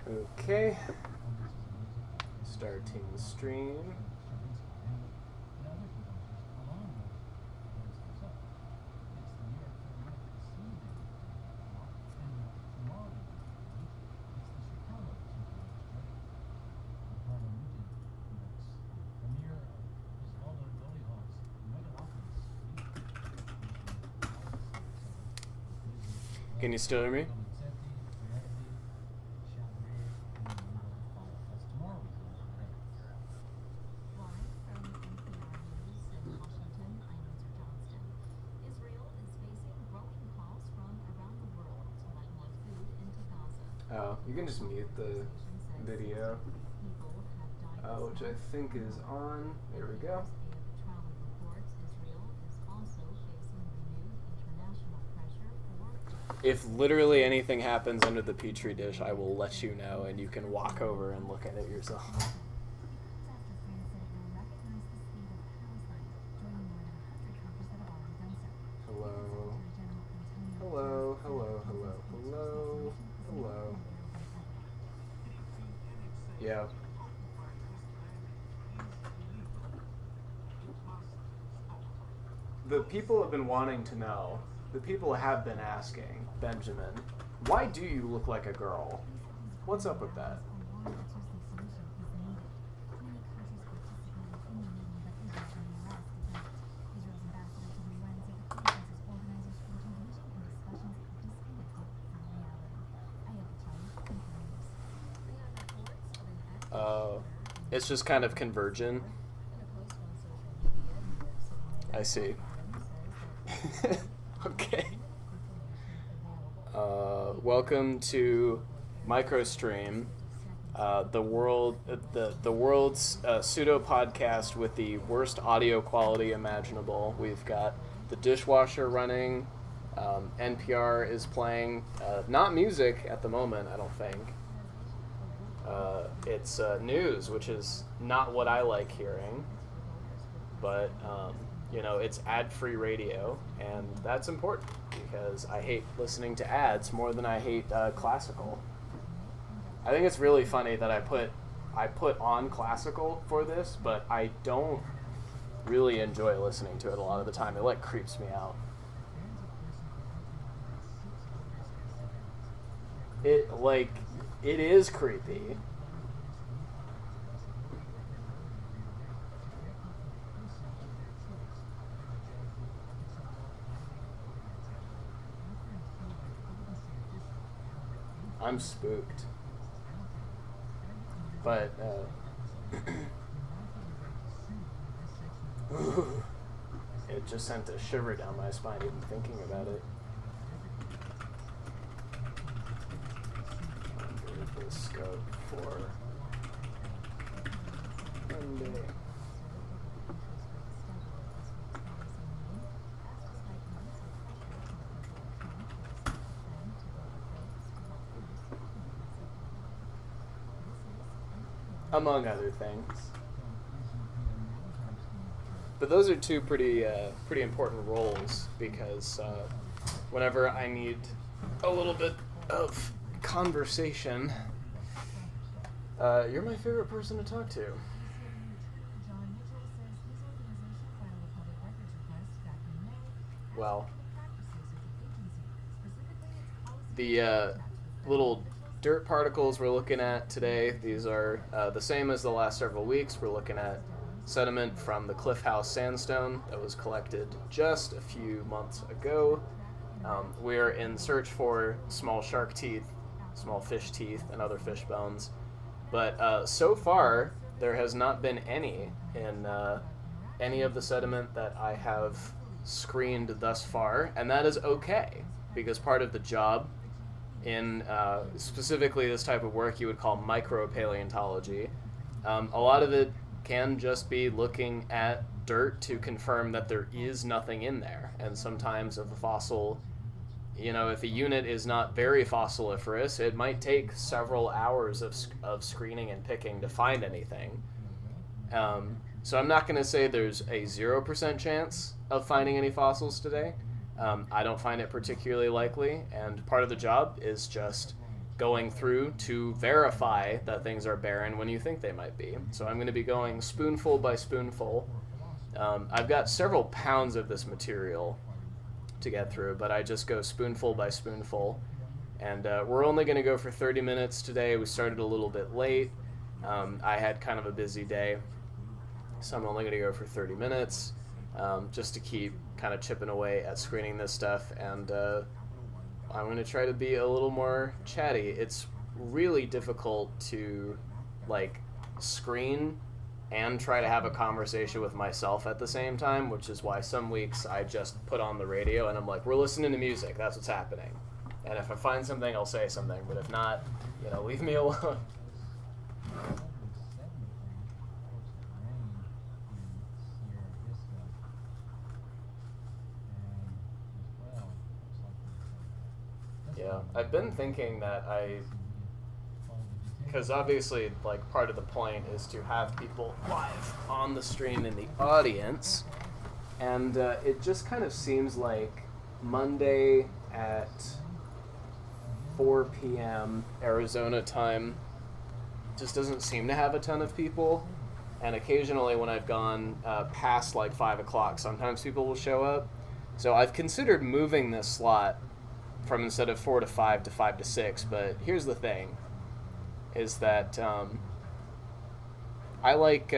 Okay. Starting the stream. Can you still hear me? Oh, you can just mute the video, which I think is on. There we go. If literally anything happens under the Petri dish, I will let you know, and you can walk over and look at it yourself. Hello. Hello, hello, hello, hello, hello. Yeah. The people have been wanting to know. The people have been asking, Benjamin, why do you look like a girl? What's up with that? It's just kind of convergent. I see. Okay. Welcome to Microstream, the world's pseudo podcast with the worst audio quality imaginable. We've got the dishwasher running. NPR is playing, not music at the moment, I don't think. It's news, which is not what I like hearing, but it's ad-free radio, and that's important because I hate listening to ads more than I hate classical. I think it's really funny that I put on classical for this, but I don't really enjoy listening to it a lot of the time. It creeps me out. It is creepy. I'm spooked. But, it just sent a shiver down my spine even thinking about it. Under the scope for Monday. Among other things. But those are two pretty important roles because whenever I need a little bit of conversation, you're my favorite person to talk to. Well, the little dirt particles we're looking at today, these are the same as the last several weeks. We're looking at sediment from the Cliff House Sandstone that was collected just a few months ago. We're in search for small shark teeth, small fish teeth, and other fish bones. But so far, there has not been any in any of the sediment that I have screened thus far, and that is okay, because part of the job in specifically this type of work you would call micropaleontology. A lot of it can just be looking at dirt to confirm that there is nothing in there. And sometimes if a fossil, if a unit is not very fossiliferous, it might take several hours of screening and picking to find anything. So I'm not going to say there's a 0% chance of finding any fossils today. I don't find it particularly likely, and part of the job is just going through to verify that things are barren when you think they might be. So I'm going to be going spoonful by spoonful. I've got several pounds of this material to get through, but I just go spoonful by spoonful. And we're only going to go for 30 minutes today. We started a little bit late. I had kind of a busy day, so I'm only going to go for 30 minutes just to keep kind of chipping away at screening this stuff. And I'm going to try to be a little more chatty. It's really difficult to like screen and try to have a conversation with myself at the same time, which is why some weeks I just put on the radio and I'm like, we're listening to music, that's what's happening. And if I find something, I'll say something, but if not, leave me alone. Yeah, I've been thinking that because obviously, like, part of the point is to have people live on the stream in the audience, and it just kind of seems like Monday at 4 p.m. Arizona time just doesn't seem to have a ton of people, and occasionally when I've gone past like 5 o'clock, sometimes people will show up. So I've considered moving this slot from instead of 4 to 5 to 5 to 6, but here's the thing, is that I like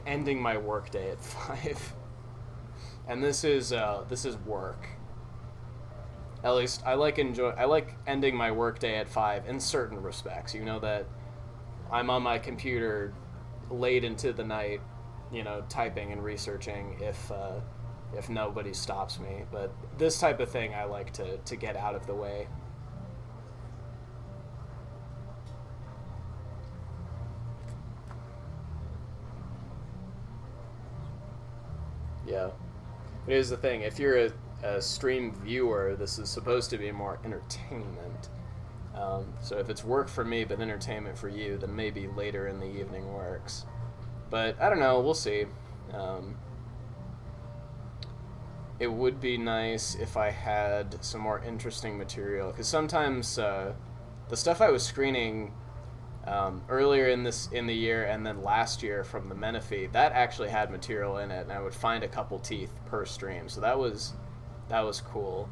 ending my workday at 5, and this is work. At least I like ending my workday at 5 in certain respects. That I'm on my computer late into the night, typing and researching if nobody stops me. But this type of thing I like to get out of the way. Yeah. But here's the thing, if you're a stream viewer, this is supposed to be more entertainment. So if it's work for me but entertainment for you, then maybe later in the evening works. But I don't know, we'll see. It would be nice if I had some more interesting material, because sometimes the stuff I was screening earlier in the year and then last year from the Menifee, that actually had material in it, and I would find a couple teeth per stream, so that was cool.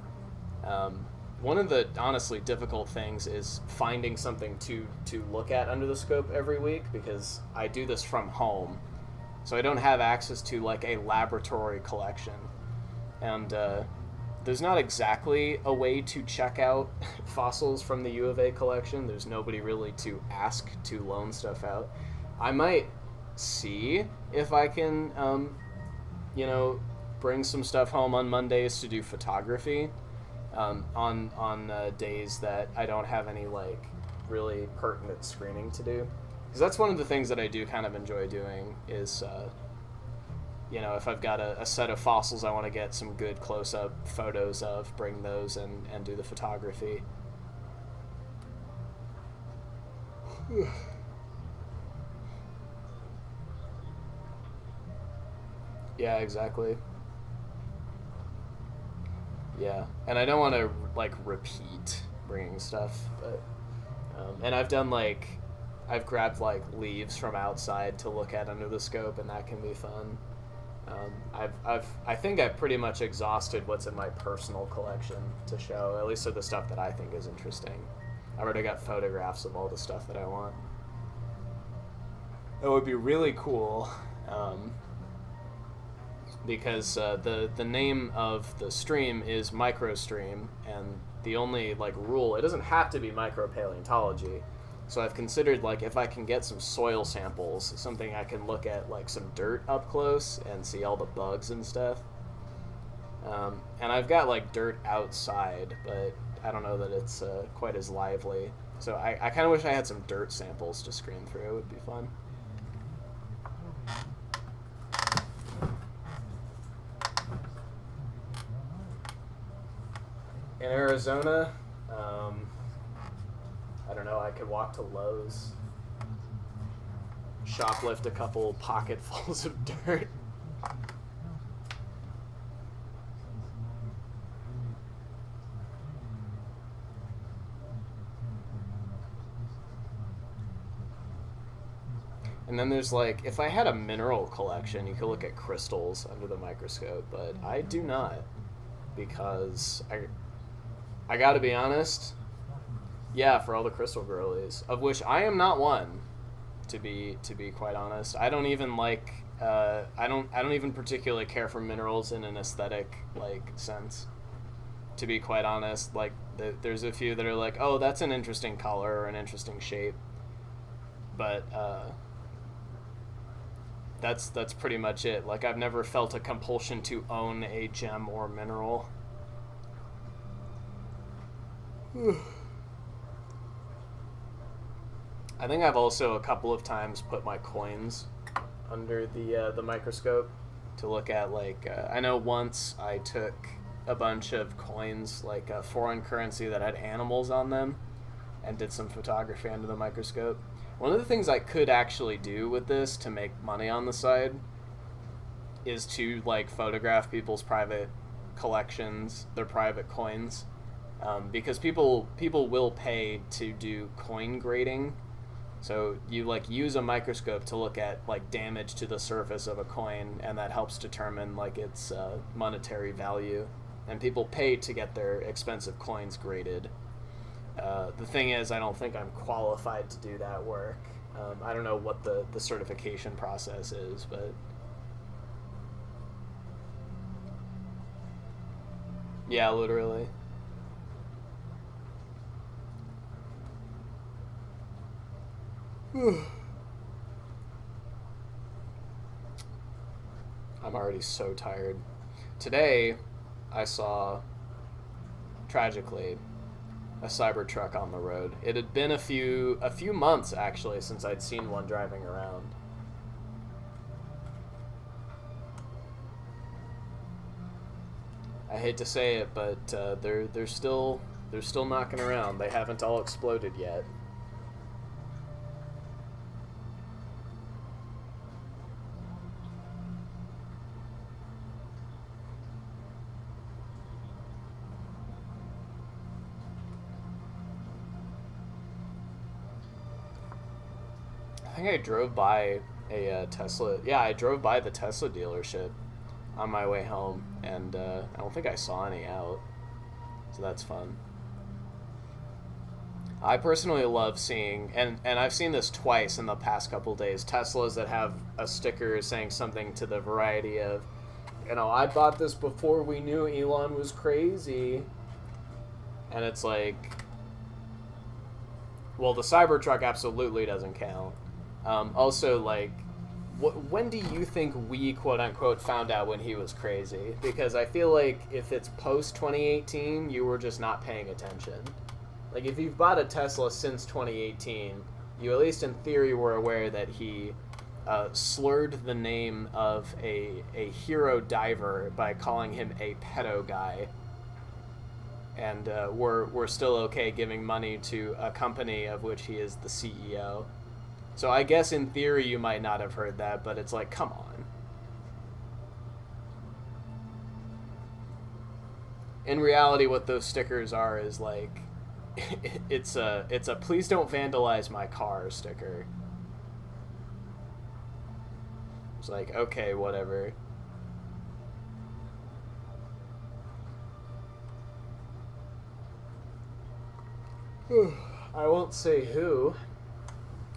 One of the honestly difficult things is finding something to look at under the scope every week, because I do this from home, so I don't have access to like a laboratory collection, and there's not exactly a way to check out fossils from the U of A collection. There's nobody really to ask to loan stuff out. I might see if I can bring some stuff home on Mondays to do photography on days that I don't have any like really pertinent screening to do, because that's one of the things that I do kind of enjoy doing is if I've got a set of fossils I want to get some good close-up photos of, bring those and do the photography. Yeah, exactly. Yeah, and I don't want to like repeat bringing stuff, but and I've grabbed like leaves from outside to look at under the scope, and that can be fun. I think I've pretty much exhausted what's in my personal collection to show, at least of the stuff that I think is interesting. I've already got photographs of all the stuff that I want. It would be really cool. Because the name of the stream is Microstream, and the only like rule, it doesn't have to be micropaleontology. So I've considered like if I can get some soil samples, something I can look at like some dirt up close and see all the bugs and stuff. And I've got like dirt outside, but I don't know that it's quite as lively. So I kind of wish I had some dirt samples to screen through. It would be fun. In Arizona, I don't know, I could walk to Lowe's, shoplift a couple pocketfuls of dirt. And then there's like, if I had a mineral collection, you could look at crystals under the microscope, but I do not, because I gotta be honest, yeah, for all the crystal girlies, of which I am not one, to be quite honest. I don't even like, I don't even particularly care for minerals in an aesthetic like sense. To be quite honest, like there's a few that are like, oh, that's an interesting color or an interesting shape, but that's pretty much it. Like, I've never felt a compulsion to own a gem or mineral. I think I've also a couple of times put my coins under the microscope to look at, like, I know once I took a bunch of coins, like a foreign currency that had animals on them, and did some photography under the microscope. One of the things I could actually do with this to make money on the side is to, like, photograph people's private collections, their private coins, because people will pay to do coin grading. So you, like, use a microscope to look at, like, damage to the surface of a coin, and that helps determine, like, its monetary value. And people pay to get their expensive coins graded. The thing is, I don't think I'm qualified to do that work. I don't know what the certification process is, but yeah, literally. I'm already so tired. Today, I saw, tragically, a Cybertruck on the road. It had been a few months, actually, since I'd seen one driving around. I hate to say it, but they're still knocking around. They haven't all exploded yet. I think I drove by a Tesla. Yeah, I drove by the Tesla dealership on my way home, and I don't think I saw any out. So that's fun. I personally love seeing, and I've seen this twice in the past couple days, Teslas that have a sticker saying something to the variety of, you know, I bought this before we knew Elon was crazy. And it's like, well, the Cybertruck absolutely doesn't count. Also, like, when do you think we, quote-unquote, found out when he was crazy? Because I feel like if it's post-2018, you were just not paying attention. Like, if you've bought a Tesla since 2018, you at least in theory were aware that he slurred the name of a hero diver by calling him a pedo guy. And we're still okay giving money to a company of which he is the CEO. So I guess in theory you might not have heard that, but it's like, come on. In reality, what those stickers are is like, it's a please don't vandalize my car sticker. It's like, okay, whatever. I won't say who.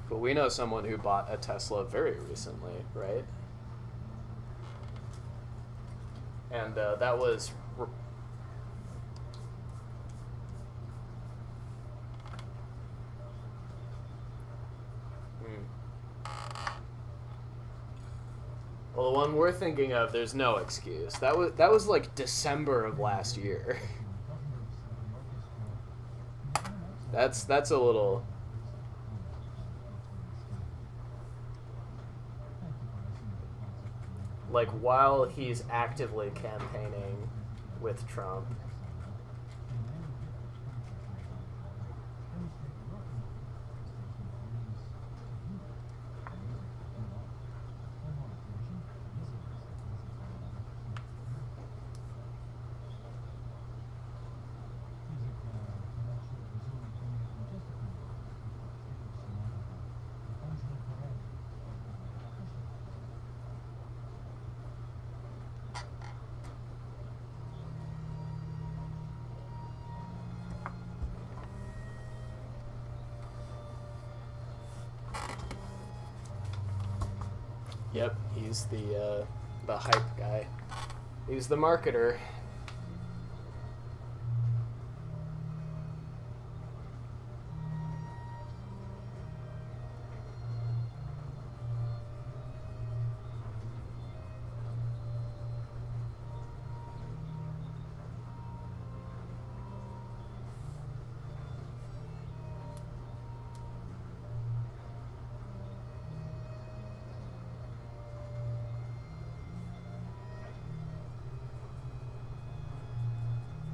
But we know someone who bought a Tesla very recently, right? And that was... Well, the one we're thinking of, there's no excuse. That was like December of last year. That's a little... Like, while he's actively campaigning with Trump. Yep, he's the hype guy. He's the marketer.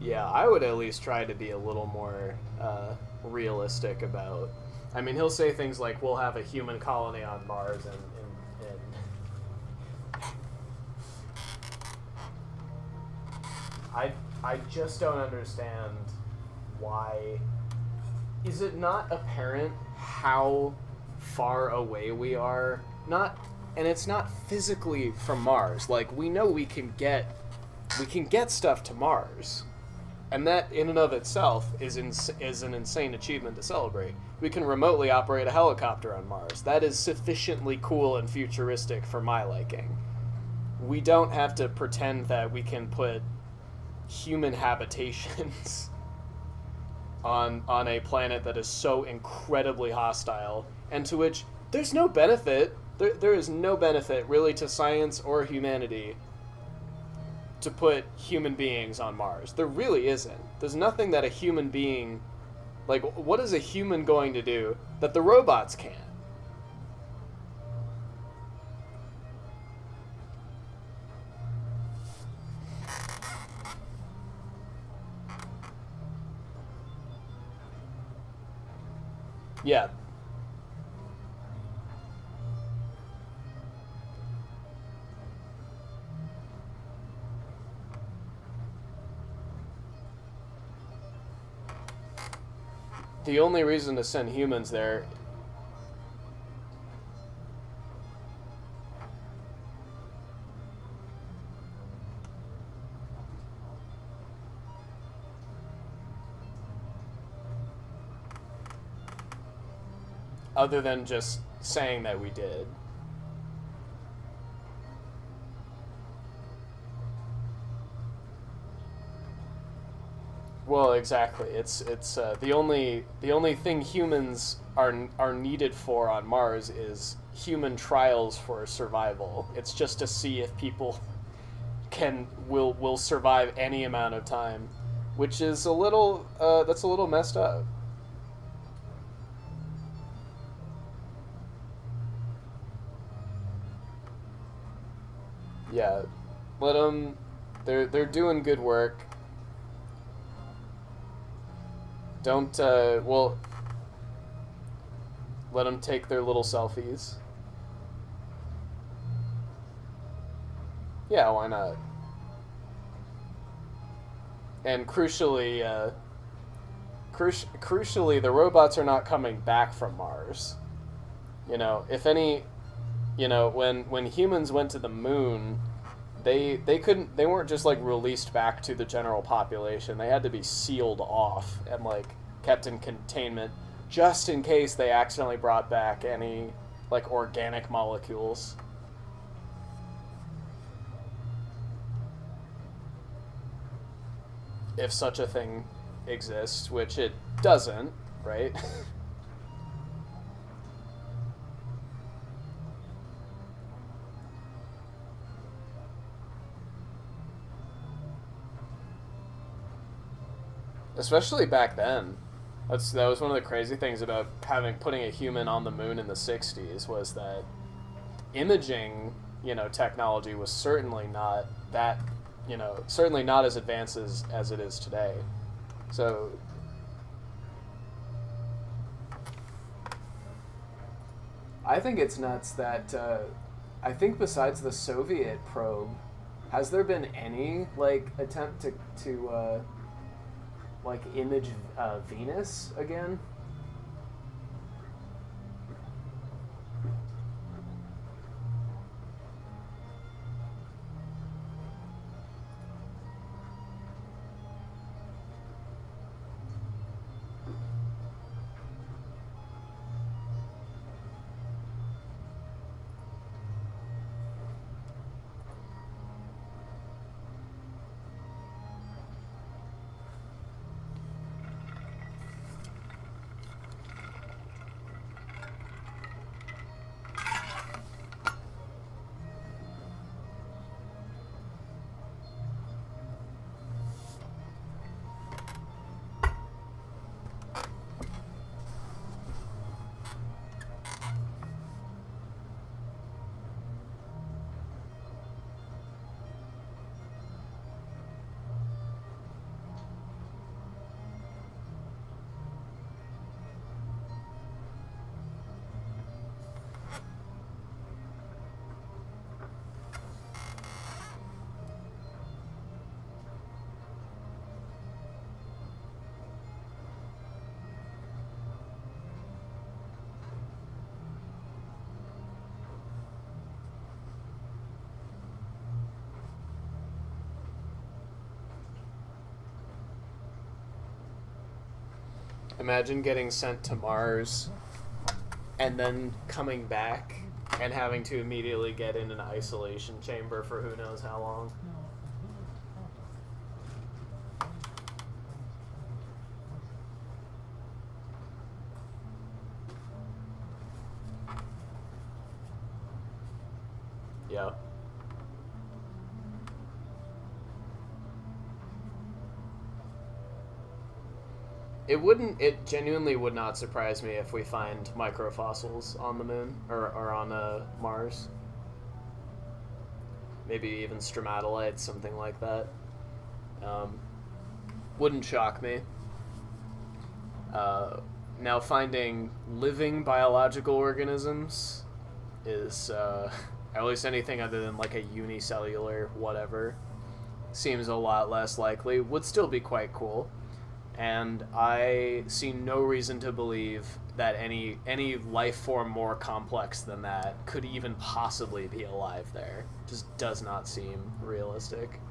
Yeah, I would at least try to be a little more realistic about. I mean, he'll say things like, "We'll have a human colony on Mars," and I just don't understand why. Is it not apparent how far away we are? Not, and it's not physically from Mars. Like, we know we can get stuff to Mars. And that, in and of itself, is an insane achievement to celebrate. We can remotely operate a helicopter on Mars. That is sufficiently cool and futuristic for my liking. We don't have to pretend that we can put human habitations on a planet that is so incredibly hostile, and to which there's no benefit. There is no benefit, really, to science or humanity to put human beings on Mars. There really isn't. There's nothing that a human being... Like, what is a human going to do that the robots can't? Yeah. The only reason to send humans there... other than just saying that we did. Well, exactly. It's the only thing humans are needed for on Mars is human trials for survival. It's just to see if people will survive any amount of time, which is a little that's a little messed up. Yeah, let them. They're doing good work. Don't well. Let them take their little selfies. Yeah, why not? And crucially, the robots are not coming back from Mars. You know, if any, when humans went to the moon, they weren't just like released back to the general population. They had to be sealed off and like kept in containment just in case they accidentally brought back any like organic molecules. If such a thing exists, which it doesn't, right? Especially back then. That was one of the crazy things about putting a human on the moon in the 60s was that imaging, technology was certainly not that, certainly not as advanced as it is today. So I think it's nuts that I think besides the Soviet probe, has there been any like attempt to like image Venus again? Imagine getting sent to Mars and then coming back and having to immediately get in an isolation chamber for who knows how long. Yeah. It genuinely would not surprise me if we find microfossils on the moon, or on Mars. Maybe even stromatolites, something like that. Wouldn't shock me. Now, finding living biological organisms is, at least anything other than like a unicellular whatever, seems a lot less likely. Would still be quite cool. And I see no reason to believe that any life form more complex than that could even possibly be alive there. Just does not seem realistic.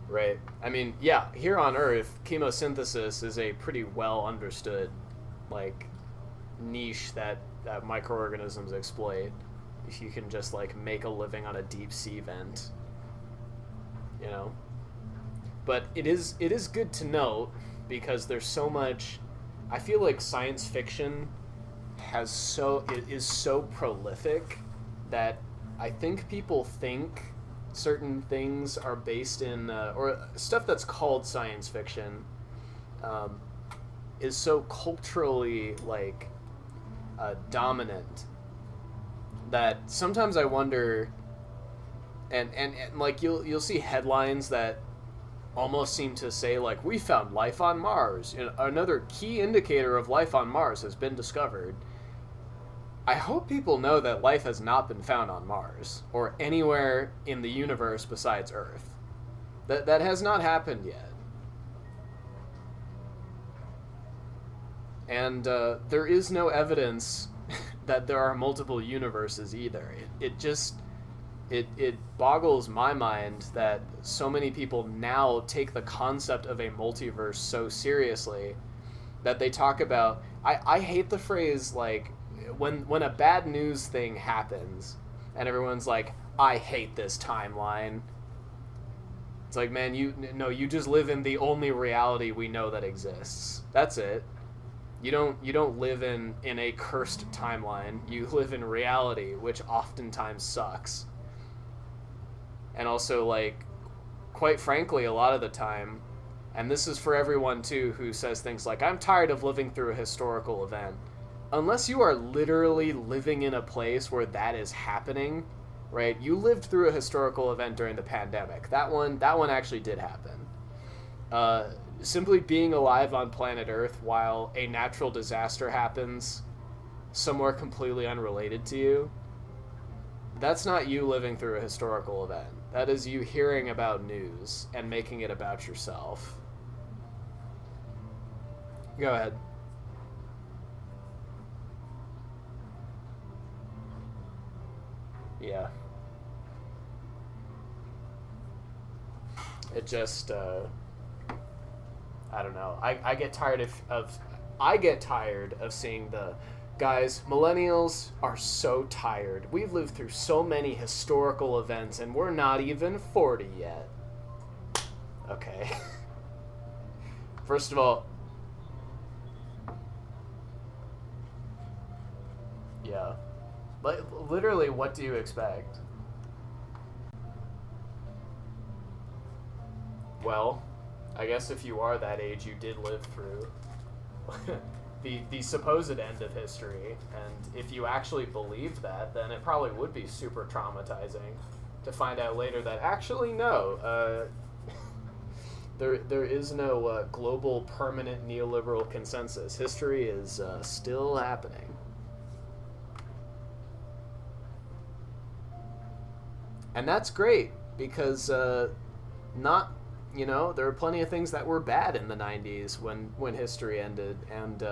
Right. I mean, yeah, here on Earth, chemosynthesis is a pretty well understood, like, niche that microorganisms exploit. If you can just like make a living on a deep sea vent, you know. But it is good to note, because there's so much. I feel like science fiction is so prolific that I think people think certain things are based in or stuff that's called science fiction is so culturally like dominant that sometimes I wonder, and like you'll see headlines that almost seem to say like, we found life on Mars, another key indicator of life on Mars has been discovered. I hope people know that life has not been found on Mars or anywhere in the universe besides Earth. That has not happened yet. And there is no evidence that there are multiple universes either. It boggles my mind that so many people now take the concept of a multiverse so seriously that they talk about. I hate the phrase like when a bad news thing happens and everyone's like, I hate this timeline. It's like, man, you just live in the only reality we know that exists. That's it. You don't live in a cursed timeline. You live in reality, which oftentimes sucks. And also, like, quite frankly, a lot of the time, and this is for everyone too who says things like, I'm tired of living through a historical event. Unless you are literally living in a place where that is happening, right? You lived through a historical event during the pandemic. That one actually did happen. Simply being alive on planet Earth while a natural disaster happens somewhere completely unrelated to you, that's not you living through a historical event. That is you hearing about news and making it about yourself. Go ahead. Yeah. It just, I don't know. I get tired I get tired of seeing the guys. Millennials are so tired. We've lived through so many historical events and we're not even 40 yet. Okay. First of all, yeah. Like, literally, what do you expect? Well, I guess if you are that age, you did live through the supposed end of history, and if you actually believed that, then it probably would be super traumatizing to find out later that actually no, there is no global permanent neoliberal consensus. History is still happening. And that's great, because there were plenty of things that were bad in the 90s when history ended, and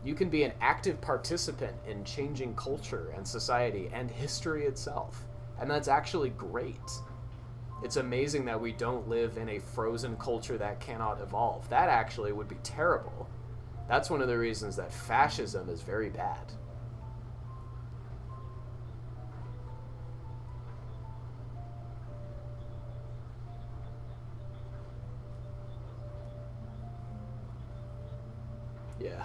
You can be an active participant in changing culture and society and history itself. And that's actually great. It's amazing that we don't live in a frozen culture that cannot evolve. That actually would be terrible. That's one of the reasons that fascism is very bad. Yeah.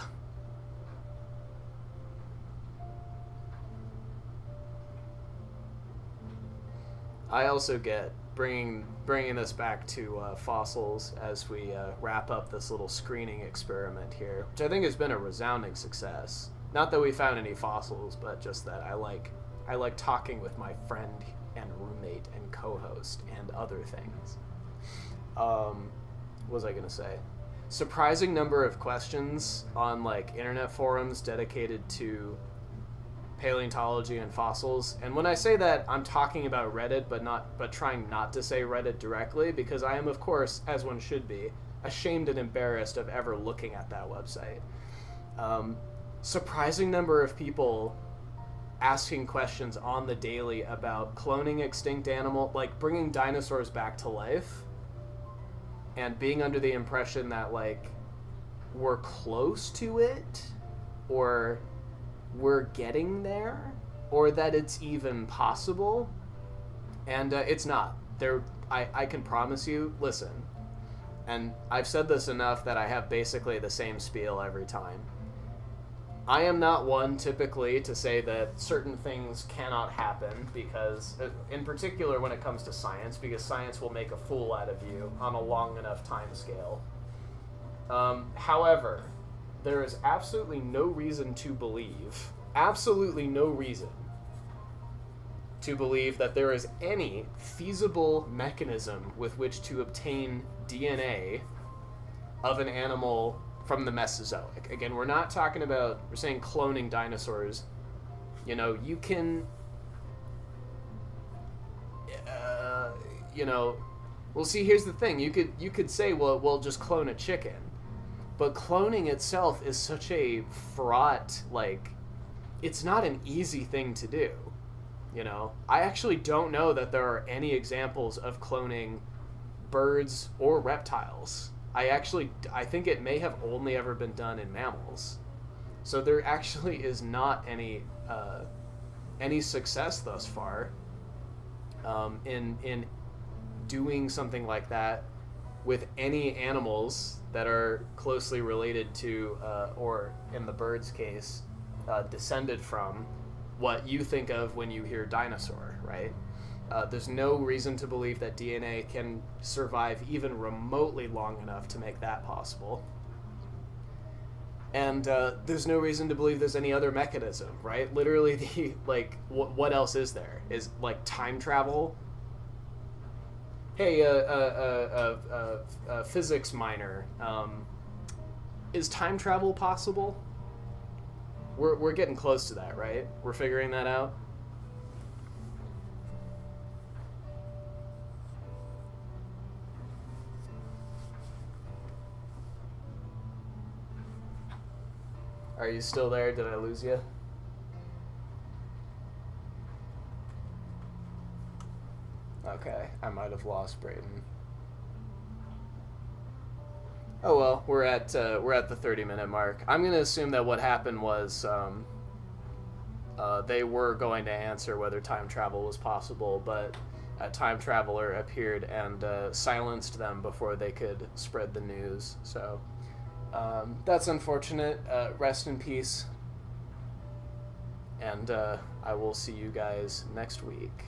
I also get bringing this back to fossils as we wrap up this little screening experiment here, which I think has been a resounding success. Not that we found any fossils, but just that I like talking with my friend and roommate and co-host and other things. What was I gonna say? Surprising number of questions on like internet forums dedicated to paleontology and fossils. And when I say that, I'm talking about Reddit, but trying not to say Reddit directly, because I am, of course, as one should be, ashamed and embarrassed of ever looking at that website. Surprising number of people asking questions on the daily about cloning extinct animal, like bringing dinosaurs back to life, and being under the impression that like we're close to it, or we're getting there, or that it's even possible. And it's not. I can promise you, listen, and I've said this enough that I have basically the same spiel every time. I am not one typically to say that certain things cannot happen, because, in particular when it comes to science, because science will make a fool out of you on a long enough time scale. However, there is absolutely no reason to believe that there is any feasible mechanism with which to obtain DNA of an animal from the Mesozoic. Again, we're saying cloning dinosaurs. You know, you can, well, see, here's the thing. You could say, well, just clone a chicken. But cloning itself is such a fraught, like, it's not an easy thing to do. You know, I actually don't know that there are any examples of cloning birds or reptiles. I think it may have only ever been done in mammals. So there actually is not any success thus far in doing something like that with any animals that are closely related to, or in the bird's case, descended from what you think of when you hear dinosaur, right? There's no reason to believe that DNA can survive even remotely long enough to make that possible. And there's no reason to believe there's any other mechanism, right? Literally, what else is there? Is, like, time travel? Hey, physics minor, is time travel possible? We're getting close to that, right? We're figuring that out? Are you still there? Did I lose you? Okay, I might have lost Brayden. Oh well, we're at the 30-minute mark. I'm gonna assume that what happened was they were going to answer whether time travel was possible, but a time traveler appeared and silenced them before they could spread the news. So that's unfortunate. Rest in peace, and I will see you guys next week.